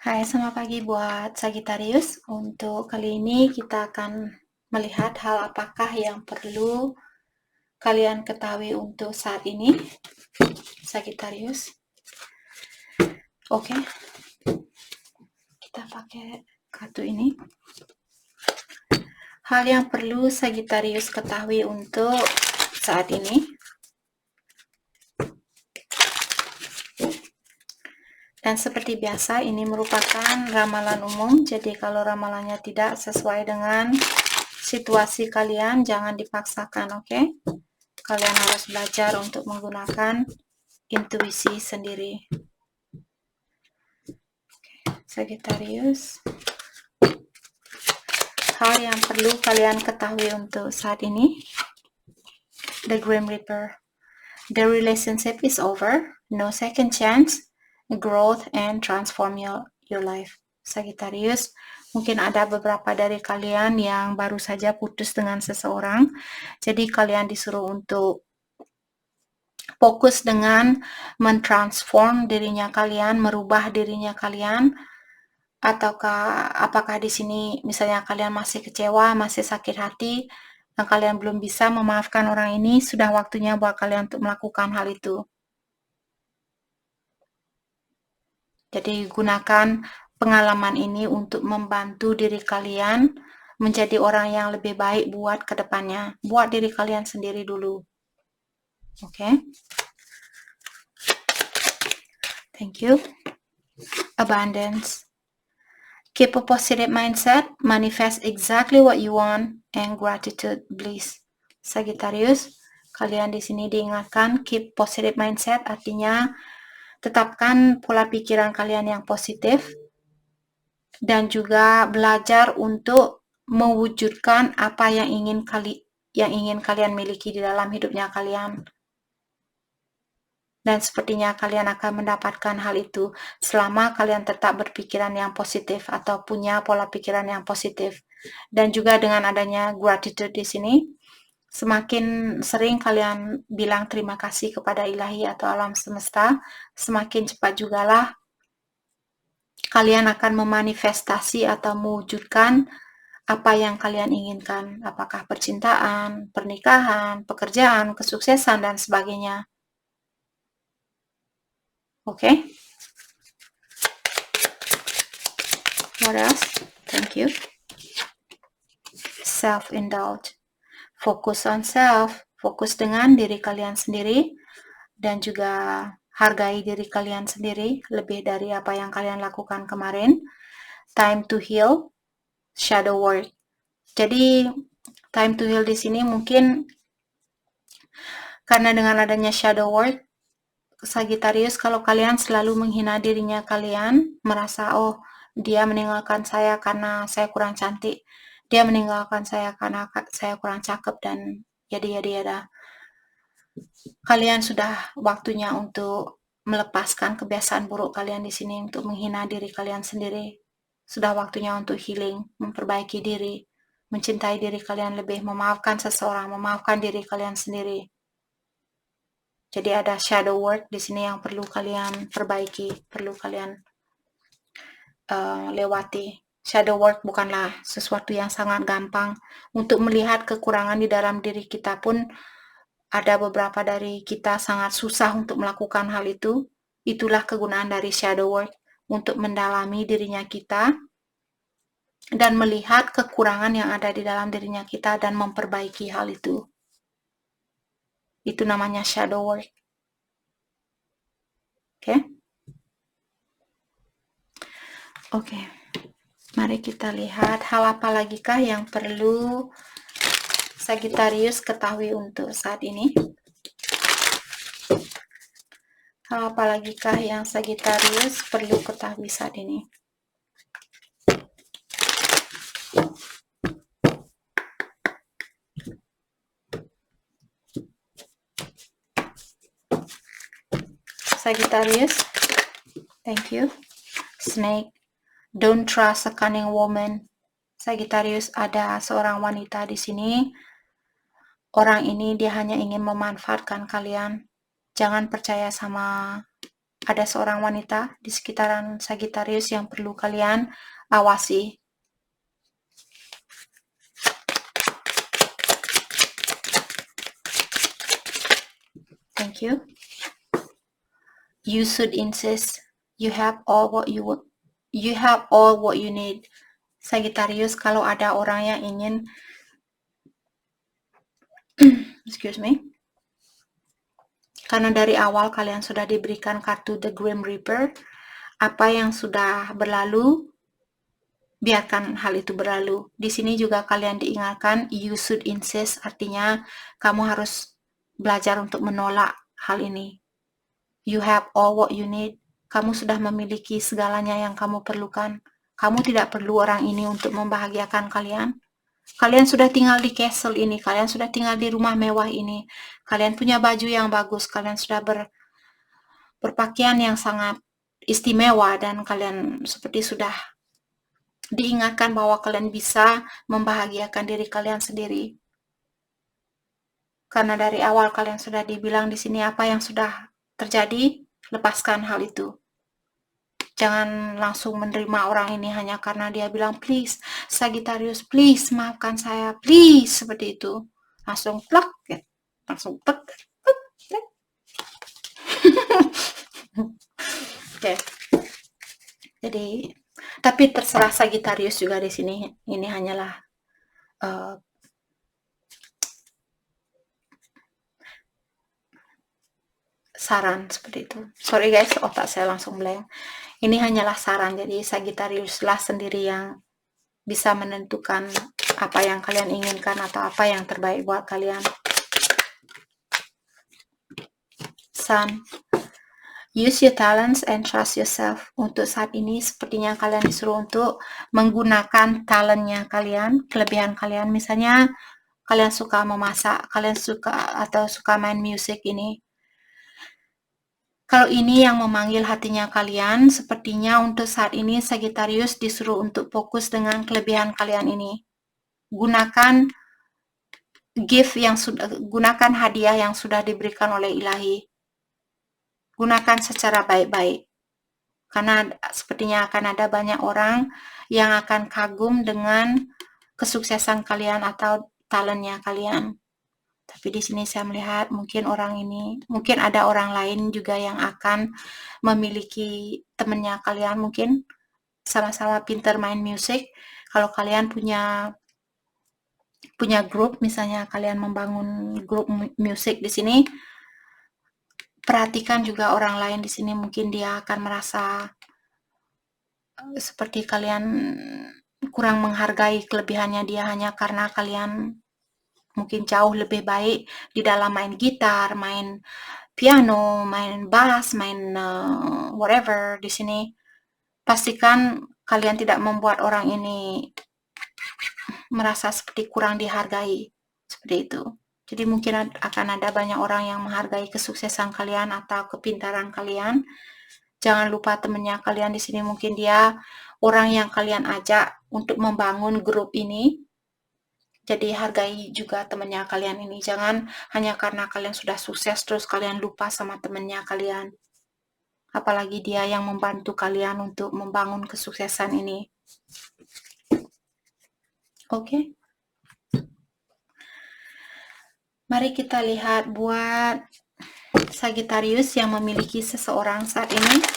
Hai, selamat pagi buat Sagittarius. Untuk kali ini kita akan melihat hal apakah yang perlu kalian ketahui untuk saat ini, Sagittarius. Oke, kita pakai kartu ini. Hal yang perlu Sagittarius ketahui untuk saat ini. Dan seperti biasa, ini merupakan ramalan umum. Jadi kalau ramalannya tidak sesuai dengan situasi kalian, jangan dipaksakan, oke? Kalian harus belajar untuk menggunakan intuisi sendiri. Sagittarius, hal yang perlu kalian ketahui untuk saat ini. The Grim Reaper. The relationship is over. No second chance. Growth and transform your life. Sagittarius, mungkin ada beberapa dari kalian yang baru saja putus dengan seseorang. Jadi kalian disuruh untuk fokus dengan mentransform dirinya kalian, merubah dirinya kalian, ataukah apakah di sini misalnya kalian masih kecewa, masih sakit hati, dan kalian belum bisa memaafkan orang ini, sudah waktunya buat kalian untuk melakukan hal itu. Jadi gunakan pengalaman ini untuk membantu diri kalian menjadi orang yang lebih baik buat kedepannya, buat diri kalian sendiri dulu. Oke? Thank you. Abundance. Keep a positive mindset, manifest exactly what you want, and gratitude bliss. Sagittarius, kalian di sini diingatkan keep positive mindset, artinya tetapkan pola pikiran kalian yang positif dan juga belajar untuk mewujudkan apa yang ingin kalian miliki di dalam hidupnya kalian. Dan sepertinya kalian akan mendapatkan hal itu selama kalian tetap berpikiran yang positif atau punya pola pikiran yang positif. Dan juga dengan adanya gratitude di sini, semakin sering kalian bilang terima kasih kepada ilahi atau alam semesta, semakin cepat jugalah kalian akan memanifestasi atau mewujudkan apa yang kalian inginkan. Apakah percintaan, pernikahan, pekerjaan, kesuksesan, dan sebagainya. Oke? What else? Thank you. Self-indulge. Fokus on self. Fokus dengan diri kalian sendiri. Dan juga hargai diri kalian sendiri. Lebih dari apa yang kalian lakukan kemarin. Time to heal. Shadow work. Jadi, time to heal di sini mungkin karena dengan adanya shadow work, Sagittarius, kalau kalian selalu menghina dirinya kalian, merasa, oh, dia meninggalkan saya karena saya kurang cantik, dia meninggalkan saya karena saya kurang cakep, dan yada. Kalian sudah waktunya untuk melepaskan kebiasaan buruk kalian di sini, untuk menghina diri kalian sendiri. Sudah waktunya untuk healing, memperbaiki diri, mencintai diri kalian lebih, memaafkan seseorang, memaafkan diri kalian sendiri. Jadi ada shadow work di sini yang perlu kalian perbaiki, perlu kalian lewati. Shadow work bukanlah sesuatu yang sangat gampang. Untuk melihat kekurangan di dalam diri kita pun ada beberapa dari kita sangat susah untuk melakukan hal itu. Itulah kegunaan dari shadow work, untuk mendalami dirinya kita dan melihat kekurangan yang ada di dalam dirinya kita dan memperbaiki hal itu. Itu namanya shadow work. Oke. Mari kita lihat hal apa lagi kah yang perlu Sagittarius ketahui untuk saat ini. Hal apa lagi kah yang Sagittarius perlu ketahui saat ini. Sagittarius, thank you. Snake, don't trust a cunning woman. Sagittarius, ada seorang wanita di sini. Orang ini dia hanya ingin memanfaatkan kalian. Jangan percaya sama ada seorang wanita di sekitaran Sagittarius yang perlu kalian awasi. Thank you. You should insist you have all what you need. Sagittarius, kalau ada orang yang ingin excuse me, karena dari awal kalian sudah diberikan kartu The Grim Reaper, apa yang sudah berlalu biarkan hal itu berlalu. Di sini juga kalian diingatkan you should insist, artinya kamu harus belajar untuk menolak hal ini. You have all what you need. Kamu sudah memiliki segalanya yang kamu perlukan. Kamu tidak perlu orang ini untuk membahagiakan kalian. Kalian sudah tinggal di castle ini, kalian sudah tinggal di rumah mewah ini, kalian punya baju yang bagus, kalian sudah berpakaian yang sangat istimewa, dan kalian seperti sudah diingatkan bahwa kalian bisa membahagiakan diri kalian sendiri. Karena dari awal kalian sudah dibilang di sini apa yang sudah terjadi, lepaskan hal itu. Jangan langsung menerima orang ini hanya karena dia bilang please Sagittarius, please maafkan saya, please, seperti itu. Langsung plak, ya. Langsung plak. Oke. Jadi, tapi terserah Sagittarius juga di sini. Ini hanyalah saran seperti itu. Sorry guys, otak saya langsung blank. Ini hanyalah saran, jadi Sagittarius lah sendiri yang bisa menentukan apa yang kalian inginkan atau apa yang terbaik buat kalian. Sun, use your talents and trust yourself. Untuk saat ini sepertinya kalian disuruh untuk menggunakan talentnya kalian, kelebihan kalian. Misalnya kalian suka memasak, kalian suka atau suka main musik ini. Kalau ini yang memanggil hatinya kalian, sepertinya untuk saat ini Sagittarius disuruh untuk fokus dengan kelebihan kalian ini. Gunakan gift yang gunakan hadiah yang sudah diberikan oleh Ilahi. Gunakan secara baik-baik. Karena sepertinya akan ada banyak orang yang akan kagum dengan kesuksesan kalian atau talentnya kalian. Tapi di sini saya melihat mungkin ada orang lain juga yang akan memiliki temennya kalian, mungkin sama-sama pintar main musik. Kalau kalian punya grup, misalnya kalian membangun grup musik di sini, perhatikan juga orang lain di sini, mungkin dia akan merasa seperti kalian kurang menghargai kelebihannya dia hanya karena kalian mungkin jauh lebih baik di dalam main gitar, main piano, main bass, main whatever di sini. Pastikan kalian tidak membuat orang ini merasa seperti kurang dihargai, seperti itu. Jadi mungkin akan ada banyak orang yang menghargai kesuksesan kalian atau kepintaran kalian. Jangan lupa temannya kalian di sini, mungkin dia orang yang kalian ajak untuk membangun grup ini. Jadi hargai juga temannya kalian ini. Jangan hanya karena kalian sudah sukses terus kalian lupa sama temannya kalian. Apalagi dia yang membantu kalian untuk membangun kesuksesan ini. Oke. Mari kita lihat buat Sagittarius yang memiliki seseorang saat ini.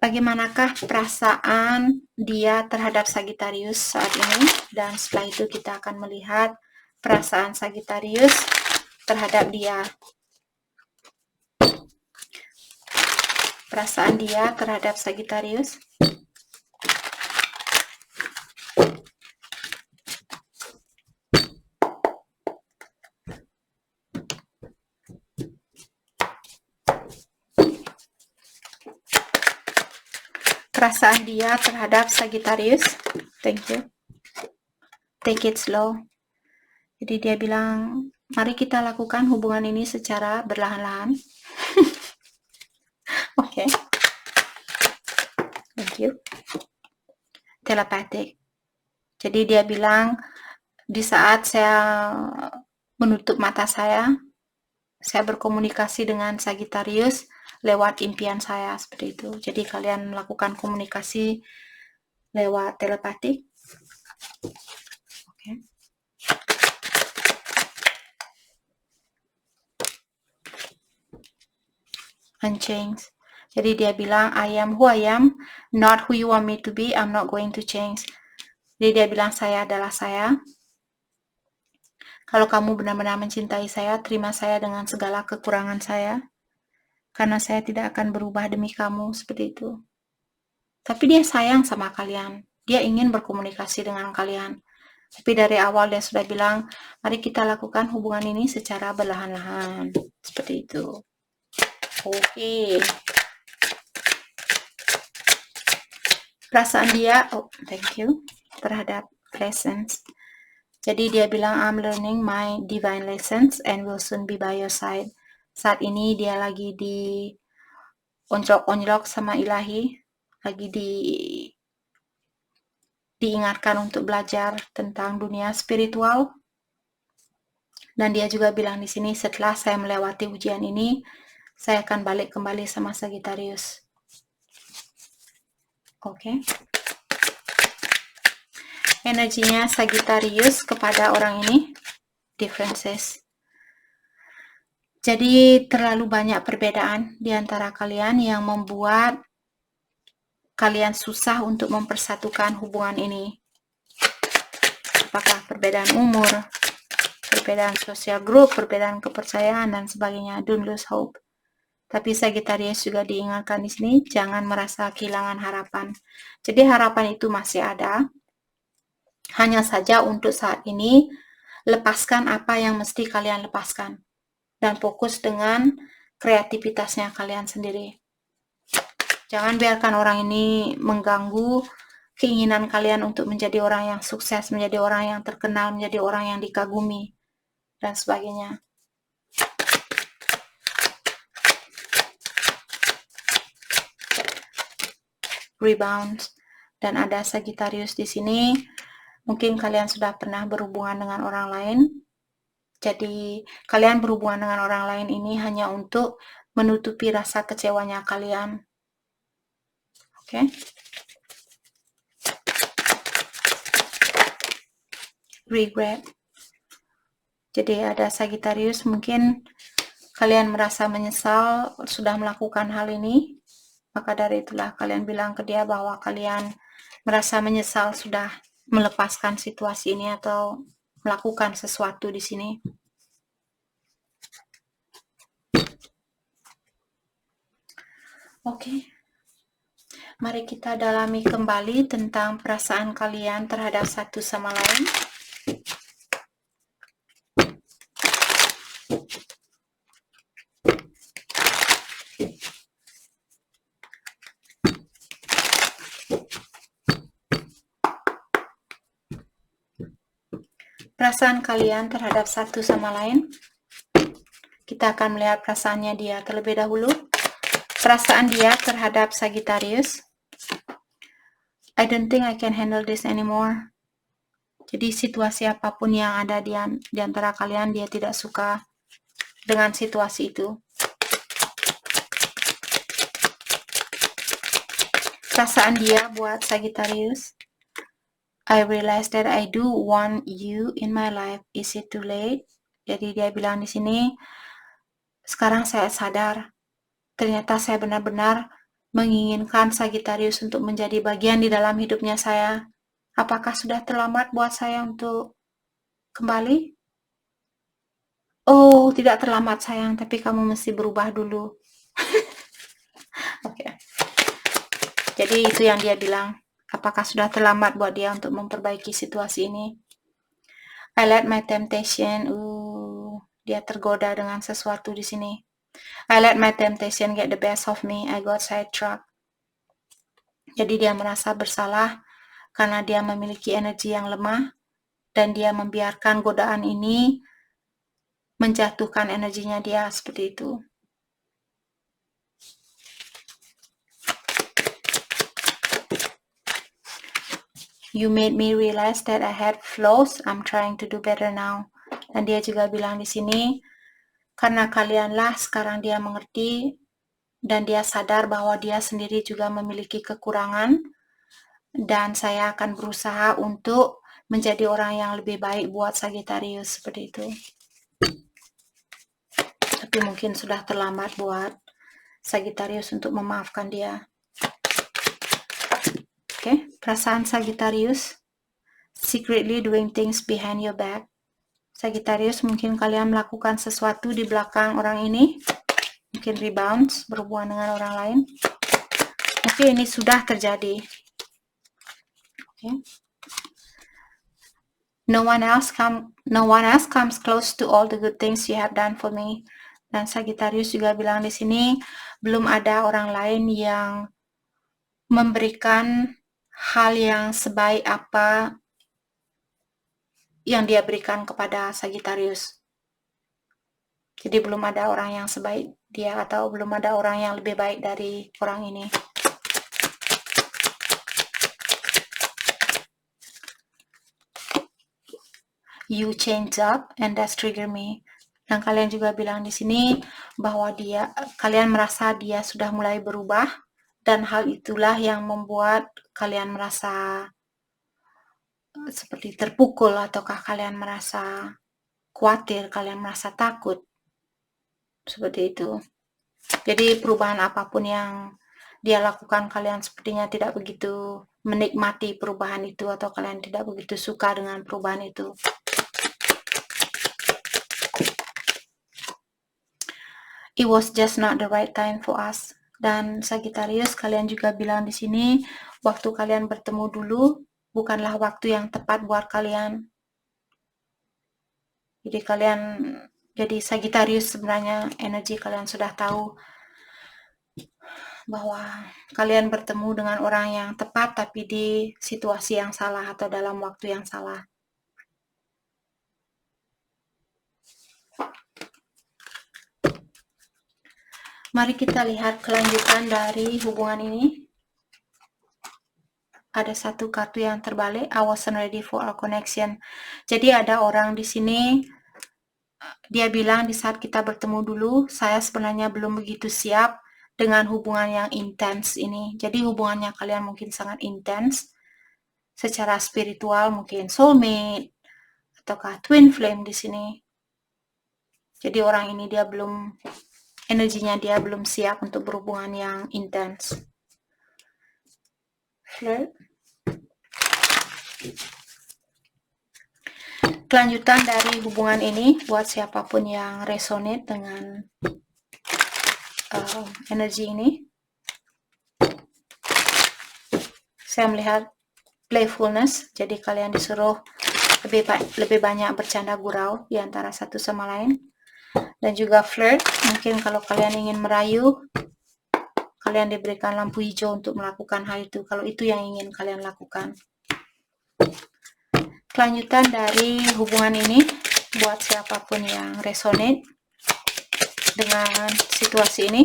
Bagaimanakah perasaan dia terhadap Sagittarius saat ini? Dan setelah itu kita akan melihat perasaan Sagittarius terhadap dia. Perasaan dia terhadap Sagittarius. Perasaan dia terhadap Sagittarius. Thank you. Take it slow. Jadi dia bilang, mari kita lakukan hubungan ini secara berlahan-lahan. Oke. Thank you. Telepathic. Jadi dia bilang, di saat saya menutup mata saya berkomunikasi dengan Sagittarius, lewat impian saya seperti itu. Jadi kalian melakukan komunikasi lewat telepatik. Oke. Unchanged. Jadi dia bilang, I am who I am, not who you want me to be, I'm not going to change. Jadi dia bilang, saya adalah saya. Kalau kamu benar-benar mencintai saya, terima saya dengan segala kekurangan saya. Karena saya tidak akan berubah demi kamu, seperti itu. Tapi dia sayang sama kalian. Dia ingin berkomunikasi dengan kalian. Tapi dari awal dia sudah bilang, mari kita lakukan hubungan ini secara perlahan-lahan. Seperti itu. Oke. Perasaan dia, thank you, terhadap lessons. Jadi dia bilang, I'm learning my divine lessons and will soon be by your side. Saat ini dia lagi di onjok-onjok sama ilahi, lagi diingatkan untuk belajar tentang dunia spiritual. Dan dia juga bilang di sini, setelah saya melewati ujian ini, saya akan balik kembali sama Sagittarius. Oke. Energinya Sagittarius kepada orang ini, differences. Jadi terlalu banyak perbedaan di antara kalian yang membuat kalian susah untuk mempersatukan hubungan ini. Apakah perbedaan umur, perbedaan sosial grup, perbedaan kepercayaan, dan sebagainya. Don't lose hope. Tapi Sagittarius juga diingatkan di sini, jangan merasa kehilangan harapan. Jadi harapan itu masih ada. Hanya saja untuk saat ini, lepaskan apa yang mesti kalian lepaskan. Dan fokus dengan kreativitasnya kalian sendiri. Jangan biarkan orang ini mengganggu keinginan kalian untuk menjadi orang yang sukses, menjadi orang yang terkenal, menjadi orang yang dikagumi, dan sebagainya. Rebound. Dan ada Sagittarius di sini. Mungkin kalian sudah pernah berhubungan dengan orang lain. Jadi kalian berhubungan dengan orang lain ini hanya untuk menutupi rasa kecewanya kalian. Oke. Regret. Jadi ada Sagittarius, mungkin kalian merasa menyesal sudah melakukan hal ini. Maka dari itulah kalian bilang ke dia bahwa kalian merasa menyesal sudah melepaskan situasi ini atau melakukan sesuatu di sini. Oke. Mari kita dalami kembali tentang perasaan kalian terhadap satu sama lain. Perasaan kalian terhadap satu sama lain. Kita akan melihat perasaannya dia terlebih dahulu. Perasaan dia terhadap Sagittarius. I don't think I can handle this anymore. Jadi situasi apapun yang ada di antara kalian, dia tidak suka dengan situasi itu. Perasaan dia buat Sagittarius. I realize that I do want you in my life. Is it too late? Jadi dia bilang di sini, sekarang saya sadar, ternyata saya benar-benar menginginkan Sagittarius untuk menjadi bagian di dalam hidupnya saya. Apakah sudah terlambat buat saya untuk kembali? Oh, tidak terlambat sayang, tapi kamu mesti berubah dulu. Oke. Jadi itu yang dia bilang. Apakah sudah terlambat buat dia untuk memperbaiki situasi ini? I let my temptation. Dia tergoda dengan sesuatu di sini. I let my temptation get the best of me. I got sidetracked. Jadi dia merasa bersalah karena dia memiliki energi yang lemah dan dia membiarkan godaan ini menjatuhkan energinya dia seperti itu. You made me realize that I had flaws. I'm trying to do better now. Dan dia juga bilang di sini, karena kalianlah sekarang dia mengerti dan dia sadar bahwa dia sendiri juga memiliki kekurangan, dan saya akan berusaha untuk menjadi orang yang lebih baik buat Sagittarius, seperti itu. Tapi mungkin sudah terlambat buat Sagittarius untuk memaafkan dia. Oke, perasaan Sagittarius, secretly doing things behind your back. Sagittarius, mungkin kalian melakukan sesuatu di belakang orang ini, mungkin rebounds, berhubungan dengan orang lain. Mungkin ini sudah terjadi. Okay. No one else comes close to all the good things you have done for me. Dan Sagittarius juga bilang di sini, belum ada orang lain yang memberikan hal yang sebaik apa yang dia berikan kepada Sagittarius. Jadi belum ada orang yang sebaik dia, atau belum ada orang yang lebih baik dari orang ini. You change up and that's trigger me. Dan kalian juga bilang di sini bahwa kalian merasa dia sudah mulai berubah, dan hal itulah yang membuat kalian merasa seperti terpukul, ataukah kalian merasa khawatir, kalian merasa takut. Seperti itu. Jadi perubahan apapun yang dia lakukan, kalian sepertinya tidak begitu menikmati perubahan itu, atau kalian tidak begitu suka dengan perubahan itu. It was just not the right time for us. Dan Sagittarius, kalian juga bilang di sini, waktu kalian bertemu dulu bukanlah waktu yang tepat buat kalian. Jadi Sagittarius, sebenarnya energi kalian sudah tahu bahwa kalian bertemu dengan orang yang tepat, tapi di situasi yang salah atau dalam waktu yang salah. Mari kita lihat kelanjutan dari hubungan ini. Ada satu kartu yang terbalik, I wasn't ready for our connection. Jadi ada orang di sini, dia bilang di saat kita bertemu dulu, saya sebenarnya belum begitu siap dengan hubungan yang intens ini. Jadi hubungannya kalian mungkin sangat intens, secara spiritual mungkin soulmate, ataukah twin flame di sini. Jadi orang ini energinya dia belum siap untuk berhubungan yang intens. Flirt. Kelanjutan dari hubungan ini buat siapapun yang resonate dengan energi ini. Saya melihat playfulness, jadi kalian disuruh lebih banyak bercanda gurau di antara satu sama lain. Dan juga flirt, mungkin kalau kalian ingin merayu, kalian diberikan lampu hijau untuk melakukan hal itu, kalau itu yang ingin kalian lakukan. Kelanjutan dari hubungan ini buat siapapun yang resonate dengan situasi ini.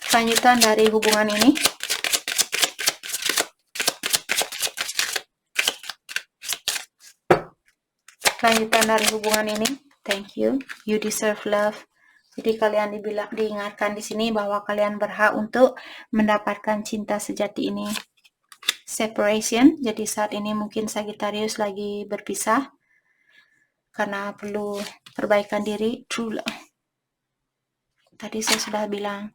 Kelanjutan dari hubungan ini. Kelanjutan dari hubungan ini. Thank you. You deserve love. Jadi kalian diingatkan di sini bahwa kalian berhak untuk mendapatkan cinta sejati ini. Separation. Jadi saat ini mungkin Sagittarius lagi berpisah karena perlu perbaikan diri. True love. Tadi saya sudah bilang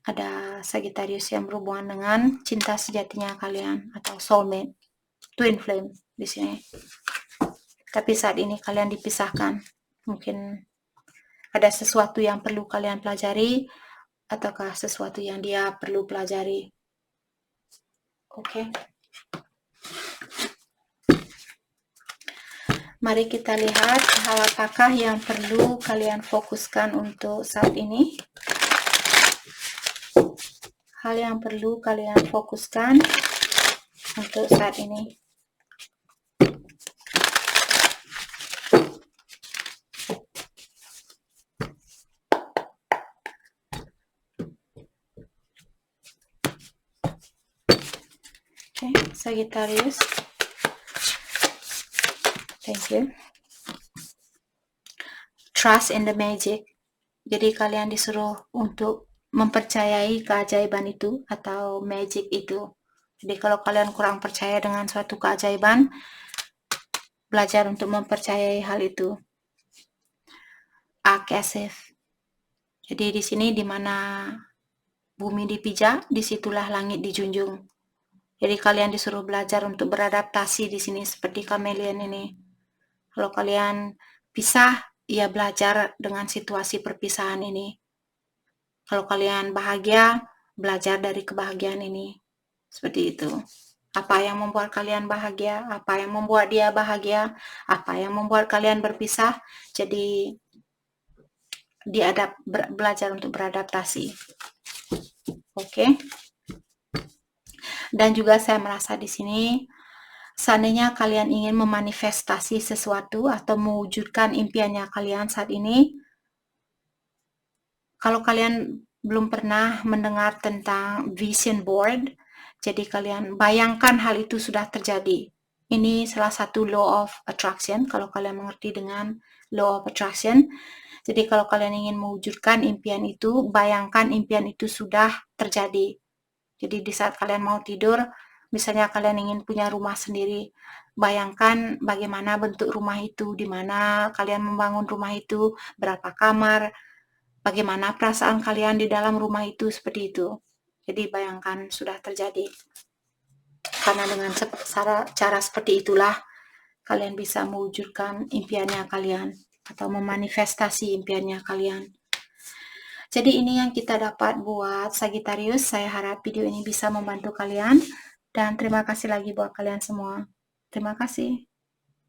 ada Sagittarius yang berhubungan dengan cinta sejatinya kalian atau soulmate, twin flame di sini. Tapi saat ini kalian dipisahkan. Mungkin ada sesuatu yang perlu kalian pelajari, ataukah sesuatu yang dia perlu pelajari. Oke. Mari kita lihat hal apakah yang perlu kalian fokuskan untuk saat ini. Hal yang perlu kalian fokuskan untuk saat ini. Okay, Sagittarius. Thank you. Trust in the magic. Jadi kalian disuruh untuk mempercayai keajaiban itu atau magic itu. Jadi kalau kalian kurang percaya dengan suatu keajaiban, belajar untuk mempercayai hal itu. Akasif. Jadi di sini di mana bumi dipijak, disitulah langit dijunjung. Jadi kalian disuruh belajar untuk beradaptasi di sini seperti kameleon ini. Kalau kalian pisah, ya belajar dengan situasi perpisahan ini. Kalau kalian bahagia, belajar dari kebahagiaan ini. Seperti itu. Apa yang membuat kalian bahagia, apa yang membuat dia bahagia, apa yang membuat kalian berpisah. Jadi belajar untuk beradaptasi. Oke. Dan juga saya merasa di sini, seandainya kalian ingin memanifestasi sesuatu atau mewujudkan impiannya kalian saat ini, kalau kalian belum pernah mendengar tentang vision board, jadi kalian bayangkan hal itu sudah terjadi. Ini salah satu law of attraction, kalau kalian mengerti dengan law of attraction. Jadi kalau kalian ingin mewujudkan impian itu, bayangkan impian itu sudah terjadi. Jadi di saat kalian mau tidur, misalnya kalian ingin punya rumah sendiri, bayangkan bagaimana bentuk rumah itu, di mana kalian membangun rumah itu, berapa kamar, bagaimana perasaan kalian di dalam rumah itu, seperti itu. Jadi bayangkan sudah terjadi. Karena dengan cara seperti itulah kalian bisa mewujudkan impiannya kalian atau memanifestasi impiannya kalian. Jadi ini yang kita dapat buat Sagittarius. Saya harap video ini bisa membantu kalian. Dan terima kasih lagi buat kalian semua. Terima kasih.